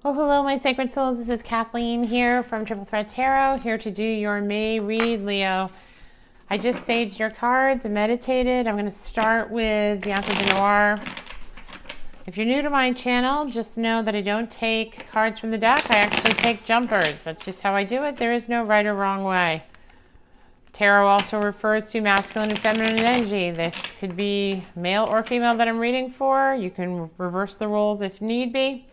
Well, hello, my sacred souls. This is Kathleen here from Triple Threat Tarot, here to do your May read, Leo. I just saged your cards and meditated. I'm going to start with the Encre de Noir. If you're new to my channel, just know that I don't take cards from the deck. I actually take jumpers. That's just how I do it. There is no right or wrong way. Tarot also refers to masculine and feminine energy. This could be male or female that I'm reading for. You can reverse the roles if need be.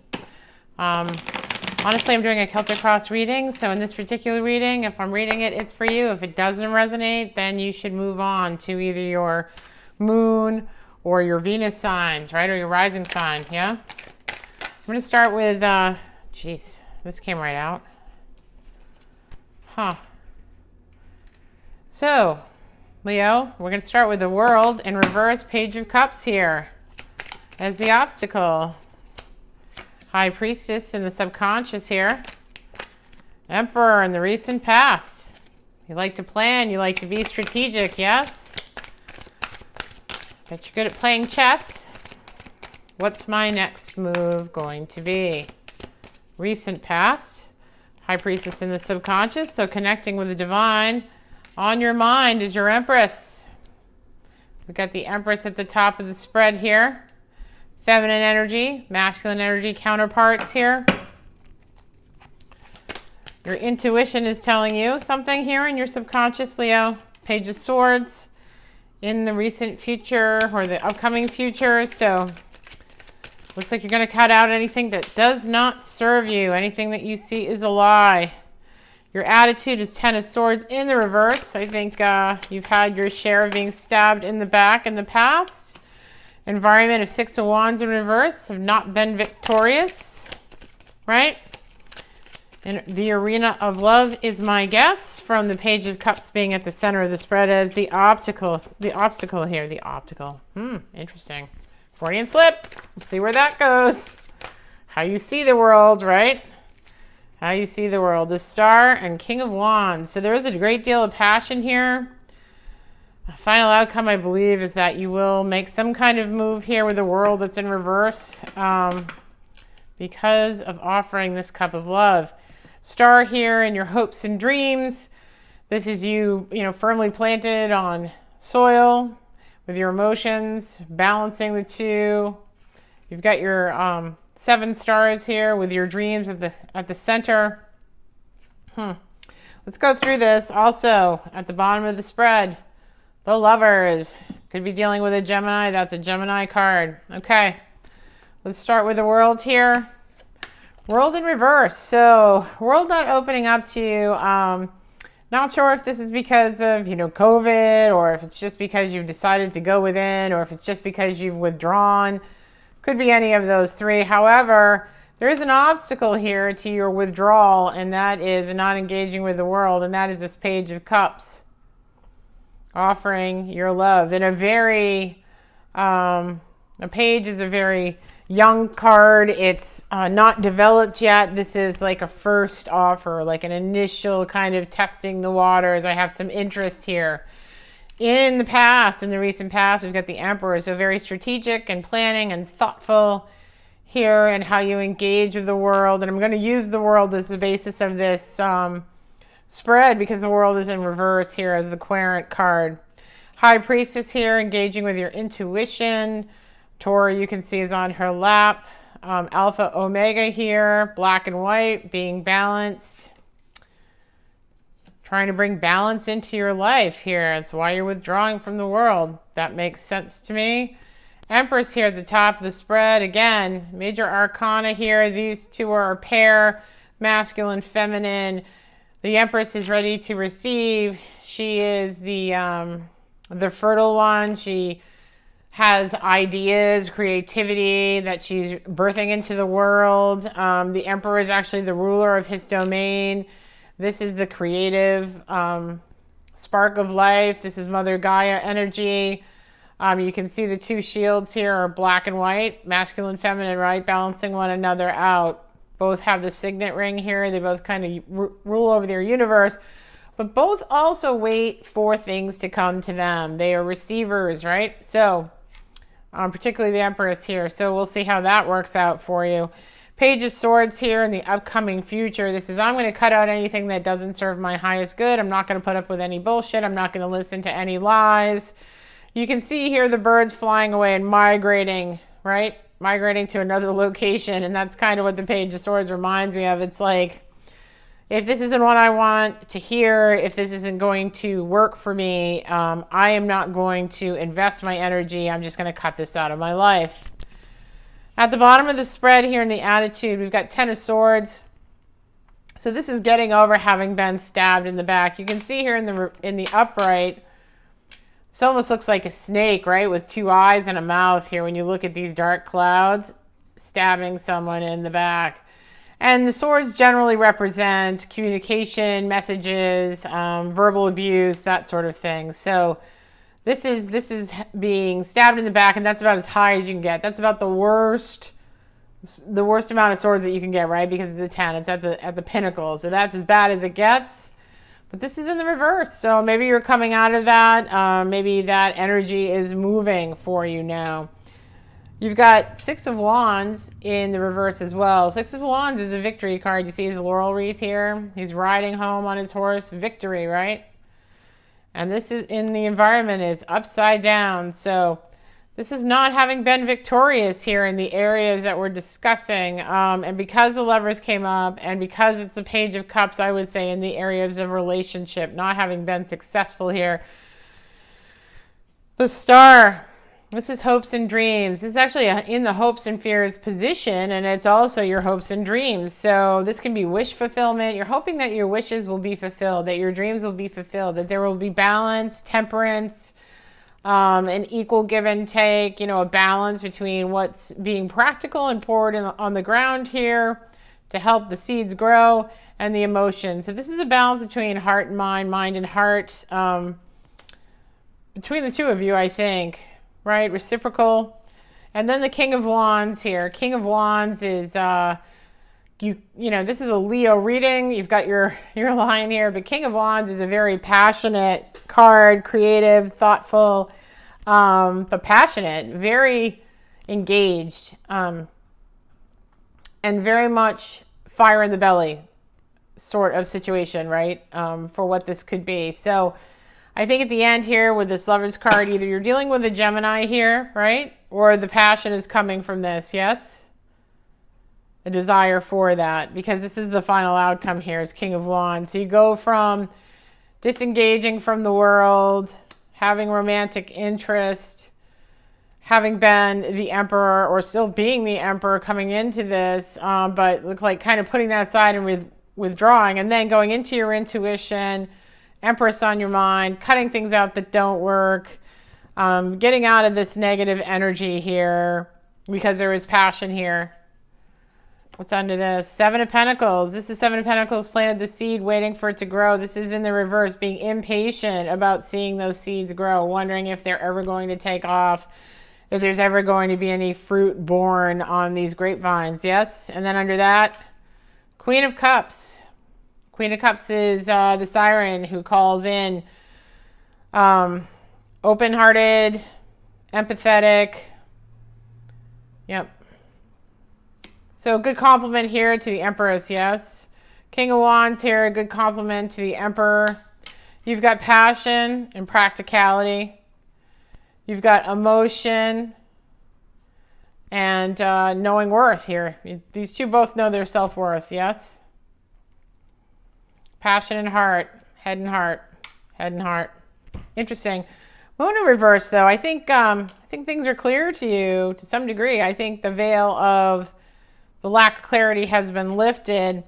Honestly, I'm doing a Celtic Cross reading, so in this particular reading, if I'm reading it, it's for you. If it doesn't resonate, then you should move on to either your moon or your Venus signs, right, or your rising sign, yeah? I'm going to start with, geez, this came right out. So, Leo, we're going to start with the World in reverse, Page of Cups here as the obstacle. High Priestess in the subconscious here. Emperor in the recent past. You like to plan, you like to be strategic, yes? Bet you're good at playing chess. What's my next move going to be? Recent past. High Priestess in the subconscious, so connecting with the divine. On your mind is your Empress. We've got the Empress at the top of the spread here. Feminine energy, masculine energy counterparts here. Your intuition is telling you something here in your subconscious, Leo. Page of Swords in the recent future or the upcoming future. So looks like you're going to cut out anything that does not serve you. Anything that you see is a lie. Your attitude is Ten of Swords in the reverse. I think you've had your share of being stabbed in the back in the past. Environment of Six of Wands in reverse, have not been victorious, right? And the arena of love is my guess, from the Page of Cups being at the center of the spread as the obstacle here, the optical. Interesting. Freudian slip. Let's see where that goes. How you see the world, right? How you see the world. The Star and King of Wands. So there is a great deal of passion here. The final outcome, I believe, is that you will make some kind of move here with the World that's in reverse because of offering this cup of love. Star here in your hopes and dreams. This is you firmly planted on soil with your emotions, balancing the two. You've got your 7 stars here with your dreams at the center. Let's go through this. Also, at the bottom of the spread, the Lovers. Could be dealing with a Gemini. That's a Gemini card. Okay. Let's start with the World here. World in reverse. So, World not opening up to you. Not sure if this is because of, COVID, or if it's just because you've decided to go within, or if it's just because you've withdrawn. Could be any of those three. However, there is an obstacle here to your withdrawal, and that is not engaging with the World, and that is this Page of Cups. Offering your love in a very, a page is a very young card. It's not developed yet. This is like a first offer, like an initial kind of testing the waters. I have some interest here. In the past, in the recent past, we've got the Emperor, so very strategic and planning and thoughtful here and how you engage with the World. And I'm going to use the World as the basis of this spread because the World is in reverse here as the Querent card. High Priestess here, engaging with your intuition. Taurus, you can see, is on her lap. Alpha Omega here, black and white, being balanced. Trying to bring balance into your life here. That's why you're withdrawing from the World. That makes sense to me. Empress here at the top of the spread. Again, major arcana here. These two are a pair, masculine, feminine. The Empress is ready to receive. She is the fertile one. She has ideas, creativity that she's birthing into the world. The Emperor is actually the ruler of his domain. This is the creative spark of life. This is Mother Gaia energy. You can see the two shields here are black and white, masculine, feminine, right? Balancing one another out. Both have the signet ring here. They both kind of rule over their universe, but both also wait for things to come to them. They are receivers, right? So, particularly the Empress here. So we'll see how that works out for you. Page of Swords here in the upcoming future. This is, I'm going to cut out anything that doesn't serve my highest good. I'm not going to put up with any bullshit. I'm not going to listen to any lies. You can see here the birds flying away and migrating, right? Migrating to another location. And that's kind of what the Page of Swords reminds me of. It's like, if this isn't what I want to hear, if this isn't going to work for me, I am not going to invest my energy. I'm just going to cut this out of my life. At the bottom of the spread here in the attitude, we've got Ten of Swords. So this is getting over having been stabbed in the back. You can see here in the upright, this almost looks like a snake, right? With two eyes and a mouth here when you look at these dark clouds, stabbing someone in the back. And the swords generally represent communication, messages, verbal abuse, that sort of thing. So this is being stabbed in the back, and that's about as high as you can get. That's about the worst amount of swords that you can get, right? Because it's a 10. It's at the pinnacle. So that's as bad as it gets. But this is in the reverse. So maybe you're coming out of that. Maybe that energy is moving for you now. You've got Six of Wands in the reverse as well. Six of Wands is a victory card. You see his laurel wreath here. He's riding home on his horse. Victory, right? And this is in the environment is upside down. So this is not having been victorious here in the areas that we're discussing. And because the Lovers came up and because it's the Page of Cups, I would say in the areas of relationship, not having been successful here. The Star, this is hopes and dreams. This is actually in the hopes and fears position, and it's also your hopes and dreams. So this can be wish fulfillment. You're hoping that your wishes will be fulfilled, that your dreams will be fulfilled, that there will be balance, temperance, an equal give and take, a balance between what's being practical and poured on the ground here to help the seeds grow and the emotions. So this is a balance between heart and mind and heart, between the two of you, I think. Right? Reciprocal. And then the King of Wands here. King of Wands is, this is a Leo reading. You've got your line here, but King of Wands is a very passionate card, creative, thoughtful, but passionate, very engaged, and very much fire in the belly sort of situation, right? For what this could be. So I think at the end here with this Lovers card, either you're dealing with a Gemini here, right? Or the passion is coming from this, yes? A desire for that, because this is the final outcome here is King of Wands. So you go from disengaging from the world, having romantic interest, having been the Emperor or still being the Emperor coming into this, but look like kind of putting that aside and withdrawing, and then going into your intuition, Empress on your mind, cutting things out that don't work, getting out of this negative energy here because there is passion here. What's under this? Seven of Pentacles. This is Seven of Pentacles, planted the seed, waiting for it to grow. This is in the reverse, being impatient about seeing those seeds grow, wondering if they're ever going to take off, if there's ever going to be any fruit born on these grapevines, yes? And then under that, Queen of Cups. Queen of Cups is the siren who calls in open-hearted, empathetic. Yep. So a good compliment here to the Empress, yes. King of Wands here, a good compliment to the Emperor. You've got passion and practicality. You've got emotion and knowing worth here. These two both know their self-worth, yes? Passion and heart, head and heart, head and heart. Interesting. Moon in reverse, though. I think things are clear to you to some degree. I think the veil of the lack of clarity has been lifted.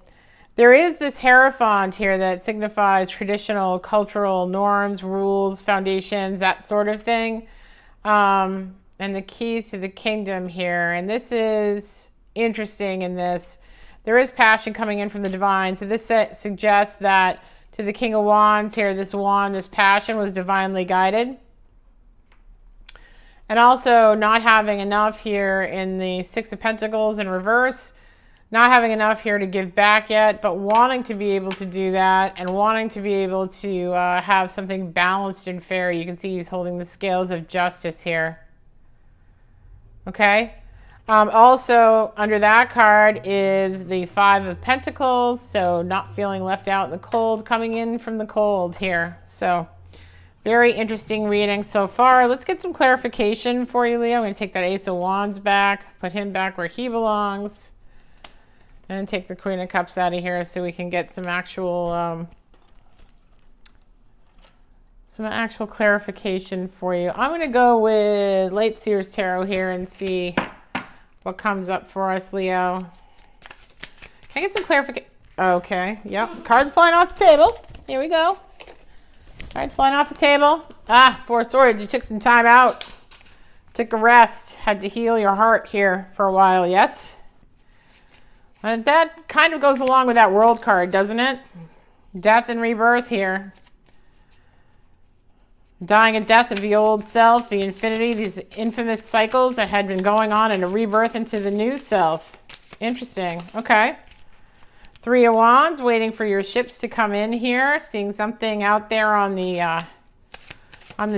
There is this Hierophant here that signifies traditional cultural norms, rules, foundations, that sort of thing. And the keys to the kingdom here. And this is interesting in this. There is passion coming in from the divine. So this suggests that to the King of Wands here, this wand, this passion was divinely guided. And also not having enough here in the Six of Pentacles in reverse. Not having enough here to give back yet, but wanting to be able to do that and wanting to be able to have something balanced and fair. You can see he's holding the scales of justice here. Okay? Also, under that card is the Five of Pentacles, so not feeling left out in the cold, coming in from the cold here. So, very interesting reading so far. Let's get some clarification for you, Leo. I'm going to take that Ace of Wands back, put him back where he belongs, and take the Queen of Cups out of here so we can get some actual clarification for you. I'm going to go with Late Sears Tarot here and see what comes up for us, Leo. Can I get some clarification? Okay, yep. Cards flying off the table. Here we go. Cards flying off the table. Ah, Four of Swords. You took some time out. Took a rest. Had to heal your heart here for a while, yes? And that kind of goes along with that World card, doesn't it? Death and rebirth here. Dying a death of the old self, the infinity, these infamous cycles that had been going on, and a rebirth into the new self. Interesting. Okay. Three of Wands, waiting for your ships to come in here. Seeing something out there on the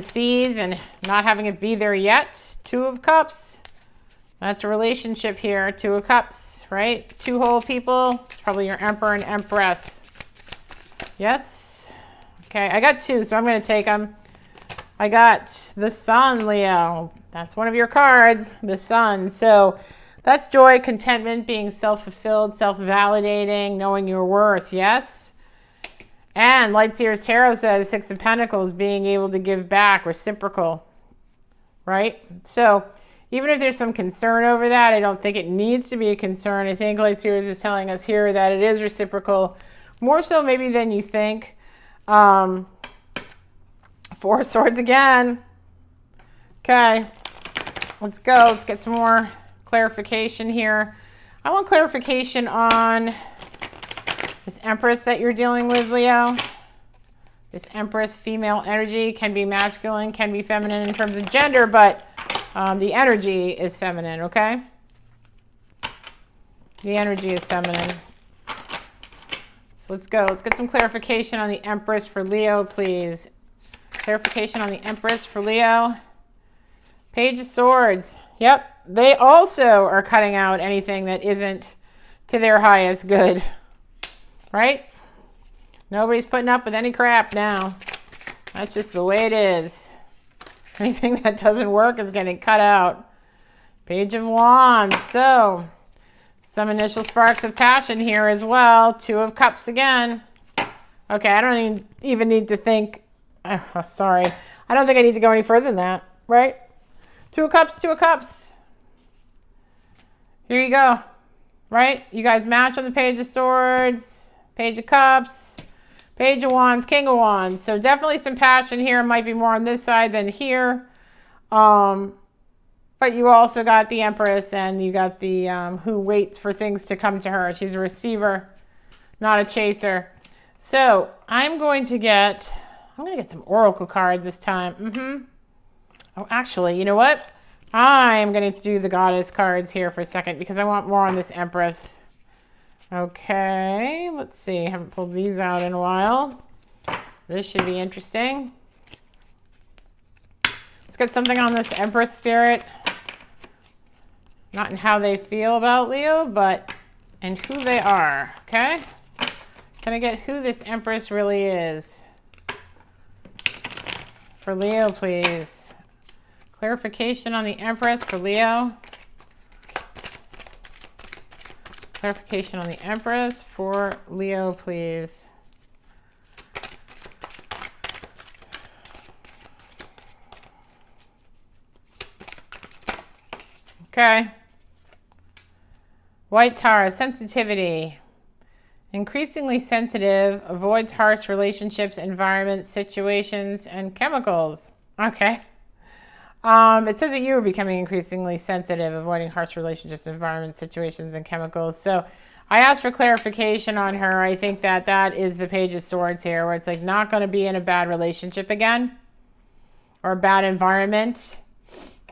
seas and not having it be there yet. Two of Cups. That's a relationship here. Two of Cups, right? Two whole people. It's probably your Emperor and Empress. Yes? Okay, I got two, so I'm going to take them. I got the Sun, Leo. That's one of your cards, the Sun. So that's joy, contentment, being self-fulfilled, self-validating, knowing your worth, yes? And Light Seers Tarot says Six of Pentacles, being able to give back, reciprocal, right? So even if there's some concern over that, I don't think it needs to be a concern. I think Light Seers is telling us here that it is reciprocal, more so maybe than you think. Four of Swords again. Okay, let's go. Let's get some more clarification here. I want clarification on this Empress that you're dealing with, Leo. This Empress female energy can be masculine, can be feminine in terms of gender, but the energy is feminine, okay? The energy is feminine. So let's go. Let's get some clarification on the Empress for Leo, please. Clarification on the Empress for Leo. Page of Swords. Yep. They also are cutting out anything that isn't to their highest good. Right? Nobody's putting up with any crap now. That's just the way it is. Anything that doesn't work is getting cut out. Page of Wands. So, some initial sparks of passion here as well. Two of Cups again. Okay, I don't even need to think. Oh, sorry. I don't think I need to go any further than that, right? Two of Cups, Two of Cups. Here you go, right? You guys match on the Page of Swords, Page of Cups, Page of Wands, King of Wands. So definitely some passion here. It might be more on this side than here. But you also got the Empress, and you got the who waits for things to come to her. She's a receiver, not a chaser. So I'm going to get some Oracle cards this time. Oh, actually, you know what? I'm going to do the Goddess cards here for a second because I want more on this Empress. Okay, let's see. I haven't pulled these out in a while. This should be interesting. Let's get something on this Empress spirit. Not in how they feel about Leo, but in who they are, okay? Can I get who this Empress really is? For Leo, please. Clarification on the Empress for Leo. Clarification on the Empress for Leo, please. Okay. White Tower, sensitivity. Increasingly sensitive, avoids harsh relationships, environments, situations, and chemicals. Okay. It says that you are becoming increasingly sensitive, avoiding harsh relationships, environments, situations, and chemicals. So I asked for clarification on her. I think that that is the Page of Swords here, where it's like not going to be in a bad relationship again, or a bad environment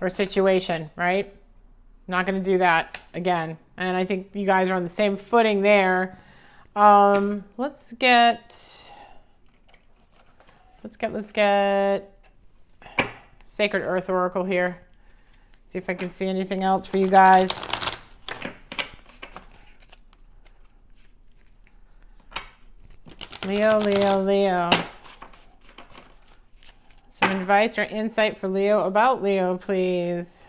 or situation, right? Not going to do that again. And I think you guys are on the same footing there. Let's get Sacred Earth Oracle here. See if I can see anything else for you guys. Leo, Leo, Leo. Some advice or insight for Leo about Leo, please.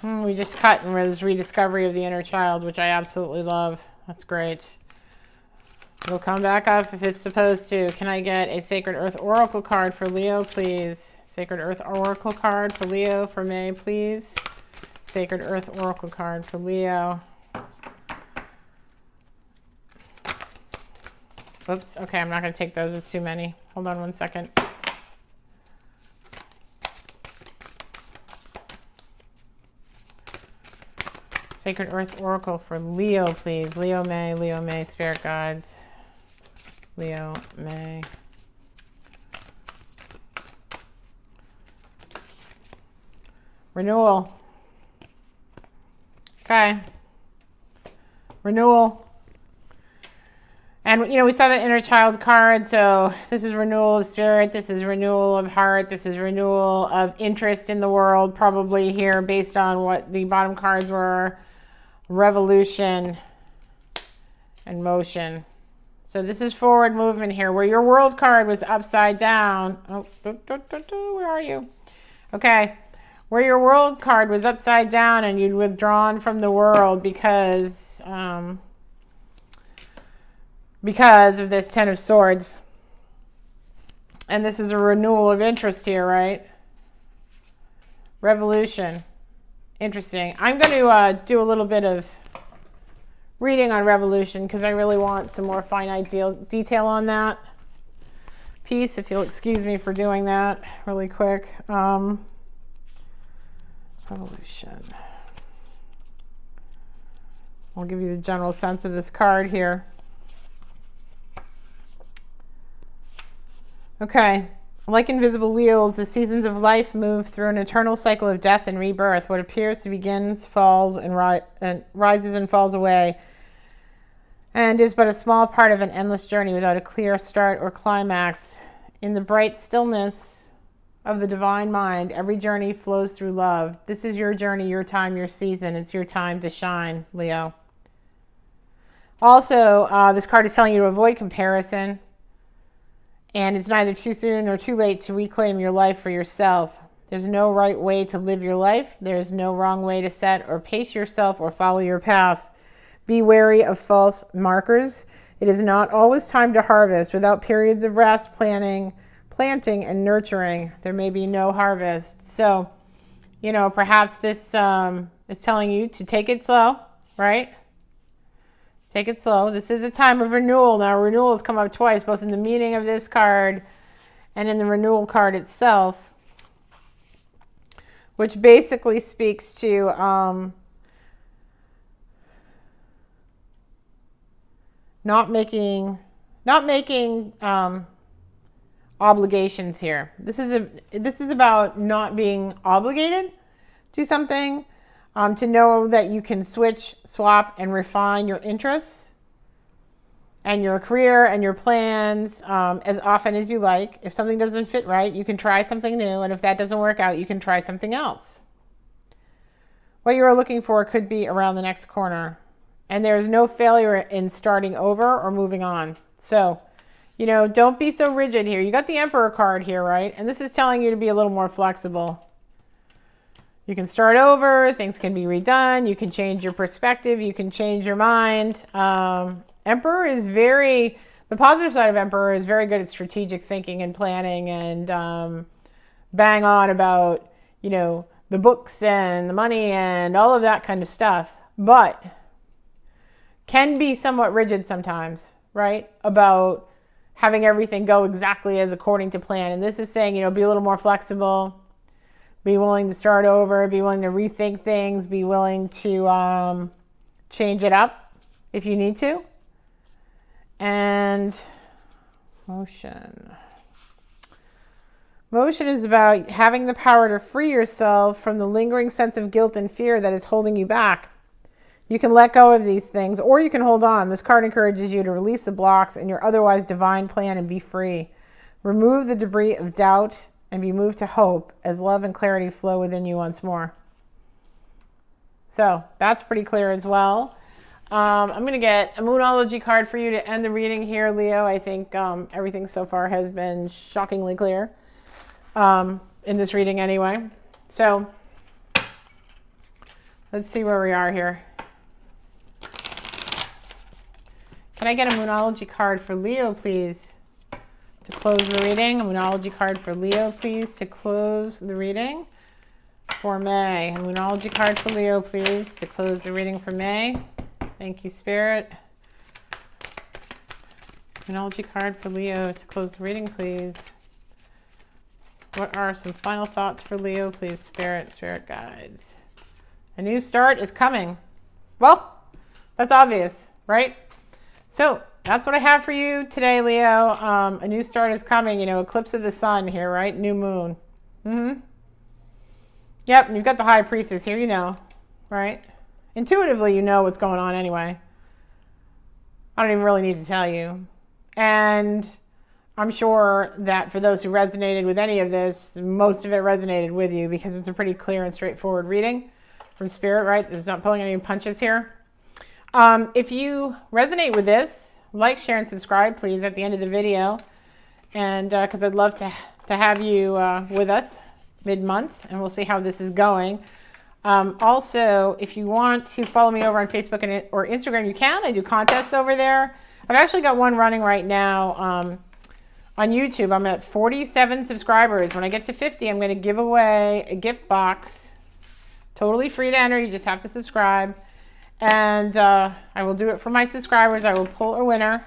We just cut and was rediscovery of the inner child, which I absolutely love. That's great. It'll come back up if it's supposed to. Can I get a Sacred Earth Oracle card for Leo, please? Sacred Earth Oracle card for Leo for May, please. Sacred Earth Oracle card for Leo. Oops, okay, I'm not going to take those. It's too many. Hold on one second. Sacred Earth Oracle for Leo, please. Leo, May, Spirit Guides. Leo, May. Renewal. Okay. Renewal. And, we saw the inner child card, so this is renewal of spirit, this is renewal of heart, this is renewal of interest in the world, probably here based on what the bottom cards were. Revolution and motion. So this is forward movement here, where your world card was upside down. Oh, where are you? Okay. Where your world card was upside down and you'd withdrawn from the world because of this Ten of Swords. And this is a renewal of interest here, right? Revolution. Interesting. I'm going to do a little bit of reading on revolution because I really want some more finite detail on that piece, if you'll excuse me for doing that really quick. Revolution. I'll give you the general sense of this card here. Okay. Like invisible wheels, the seasons of life move through an eternal cycle of death and rebirth. What appears to begins, falls, and rises and falls away, and is but a small part of an endless journey without a clear start or climax. In the bright stillness of the divine mind, every journey flows through love. This is your journey, your time, your season. It's your time to shine, Leo. Also, this card is telling you to avoid comparison. And it's neither too soon nor too late to reclaim your life for yourself. There's no right way to live your life. There's no wrong way to set or pace yourself or follow your path. Be wary of false markers. It is not always time to harvest. Without periods of rest, planting, and nurturing, there may be no harvest. So, perhaps this is telling you to take it slow, right? Take it slow. This is a time of renewal. Now, renewal has come up twice, both in the meaning of this card and in the renewal card itself, which basically speaks to not making obligations here. This is about not being obligated to something. To know that you can switch, swap, and refine your interests and your career and your plans as often as you like. If something doesn't fit right, you can try something new. And if that doesn't work out, you can try something else. What you are looking for could be around the next corner. And there is no failure in starting over or moving on. So, don't be so rigid here. You got the Emperor card here, right? And this is telling you to be a little more flexible. You can start over, things can be redone, you can change your perspective, you can change your mind. Emperor is the positive side of Emperor is very good at strategic thinking and planning and bang on about, the books and the money and all of that kind of stuff, but can be somewhat rigid sometimes, right? About having everything go exactly as according to plan. And this is saying, be a little more flexible. Be willing to start over, be willing to rethink things, be willing to change it up if you need to. And motion. Motion is about having the power to free yourself from the lingering sense of guilt and fear that is holding you back. You can let go of these things, or you can hold on. This card encourages you to release the blocks in your otherwise divine plan and be free. Remove the debris of doubt and be moved to hope as love and clarity flow within you once more. So that's pretty clear as well. I'm going to get a Moonology card for you to end the reading here, Leo. I think everything so far has been shockingly clear in this reading anyway. So let's see where we are here. Can I get a Moonology card for Leo, please, to close the reading? A Moonology card for Leo, please, to close the reading for May. A Moonology card for Leo, please, to close the reading for May. Thank you, Spirit. Moonology card for Leo to close the reading, please. What are some final thoughts for Leo, please, Spirit, Spirit guides? A new start is coming. Well, that's obvious, right? So that's what I have for you today, Leo. A new start is coming. You know, eclipse of the sun here, right? New moon. Yep, you've got the High Priestess here, you know, right? Intuitively, you know what's going on anyway. I don't even really need to tell you. And I'm sure that for those who resonated with any of this, most of it resonated with you because it's a pretty clear and straightforward reading from Spirit, right? There's not pulling any punches here. If you resonate with this, like, share, and subscribe, please, at the end of the video. And because I'd love to have you with us mid-month, and we'll see how this is going. Also, if you want to follow me over on Facebook or Instagram, you can. I do contests over there. I've actually got one running right now on YouTube. I'm at 47 subscribers. When I get to 50, I'm going to give away a gift box. Totally free to enter. You just have to subscribe. And I will do it for my subscribers. I will pull a winner.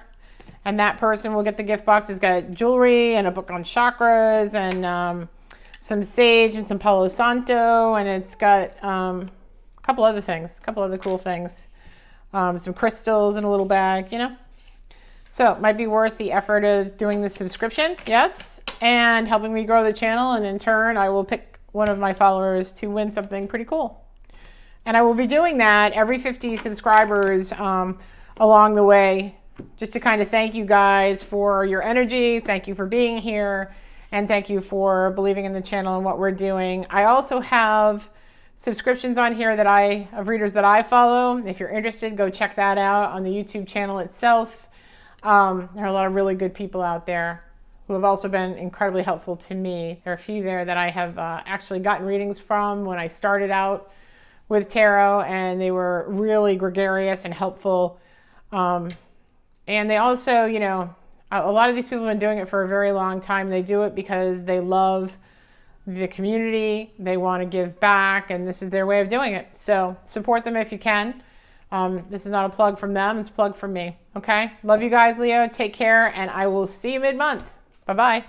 And that person will get the gift box. It's got jewelry and a book on chakras and some sage and some Palo Santo, and it's got a couple other things, a couple other cool things, some crystals in a little bag, you know. So it might be worth the effort of doing the subscription, yes, and helping me grow the channel, and in turn, I will pick one of my followers to win something pretty cool. And I will be doing that every 50 subscribers along the way, just to kind of thank you guys for your energy, thank you for being here, and thank you for believing in the channel and what we're doing. I also have subscriptions on here of readers that I follow. If you're interested, go check that out on the YouTube channel itself. There are a lot of really good people out there who have also been incredibly helpful to me. There are a few there that I have actually gotten readings from when I started out with tarot, and they were really gregarious and helpful. And they also, you know, a lot of these people have been doing it for a very long time. They do it because they love the community. They want to give back, and this is their way of doing it. So support them if you can. This is not a plug from them. It's a plug from me. Okay? Love you guys, Leo. Take care, and I will see you mid-month. Bye-bye.